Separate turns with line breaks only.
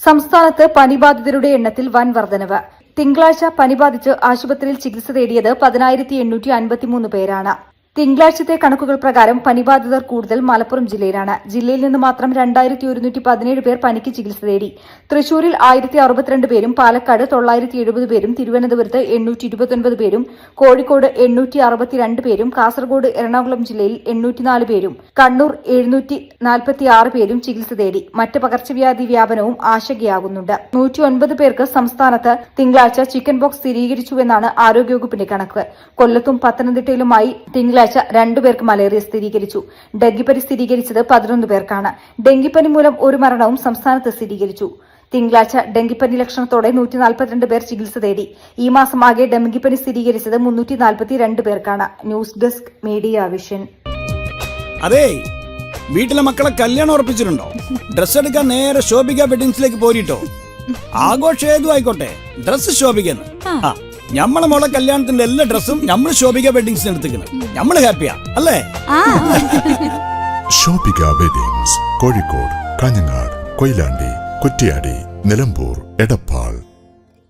സംസ്ഥാനത്ത് പനിബാധിതരുടെ എണ്ണത്തിൽ വൻ വർധനവ്. തിങ്കളാഴ്ച പനി ബാധിച്ച് ആശുപത്രിയിൽ ചികിത്സ തേടിയത് 10,853 പേരാണ്. തിങ്കളാഴ്ചത്തെ കണക്കുകൾ പ്രകാരം പനിബാധിതർ കൂടുതൽ മലപ്പുറം ജില്ലയിലാണ്. ജില്ലയിൽ നിന്ന് മാത്രം 2,117 പേർ പനിക്ക് ചികിത്സ തേടി. തൃശൂരിൽ 1,062 പേരും, പാലക്കാട് 970 പേരും, തിരുവനന്തപുരത്ത് 829 പേരും, കോഴിക്കോട് 862 പേരും, കാസർഗോഡ്, എറണാകുളം ജില്ലയിൽ 804 പേരും, കണ്ണൂർ 746 പേരും ചികിത്സ തേടി. മറ്റ് പകർച്ചവ്യാധി വ്യാപനവും ആശങ്കയാകുന്നുണ്ട്. 109 പേർക്ക് സംസ്ഥാനത്ത് തിങ്കളാഴ്ച ചിക്കൻ ബോക്സ് സ്ഥിരീകരിച്ചുവെന്നാണ് ആരോഗ്യവകുപ്പിന്റെ കണക്ക്. കൊല്ലത്തും പത്തനംതിട്ടയിലുമായി തിങ്കളാഴ്ച 2 പേർക്ക് മലേറിയ സ്ഥിരീകരിച്ചു. ഡെങ്കിപ്പനി സ്ഥിരീകരിച്ചത് 11 പേർക്കാണ്. ഡെങ്കിപ്പനി മൂലം ഒരു മരണവും സംസ്ഥാനത്ത് സ്ഥിരീകരിച്ചു. തിങ്കളാഴ്ച ഡെങ്കിപ്പനി ലക്ഷണത്തോടെ 142 പേർ ചികിത്സ തേടി. ഈ മാസം ആകെ ഡെങ്കിപ്പനി സ്ഥിരീകരിച്ചത് 342 പേർക്കാണ്. News desk media vision.
അതെ, വീട്ടിലെ മക്കളെ കല്യാണം ഉറപ്പിച്ചിട്ടുണ്ടോ? ഡ്രസ് എടുക്കാൻ നേരെ ശോഭിക വെഡിങ്സിലേക്ക് പോരിട്ടോ. ആഘോഷം ഏതും ആയിക്കോട്ടെ, ഡ്രസ് ശോഭിക്കുന്നു. നമ്മളെ മോളെ കല്യാണത്തിന്റെ എല്ലാ ഡ്രസ്സും നമ്മൾ ശോഭിക വെഡിങ്സിന് എടുത്തിരിക്കുന്നത്. നമ്മള് ഹാപ്പിയാ അല്ലേ?
ശോഭിക വെഡിങ്സ്, കോഴിക്കോട്, കാഞ്ഞങ്ങാട്, കൊയിലാണ്ടി, കുറ്റ്യാടി, നിലമ്പൂർ, എടപ്പാൾ.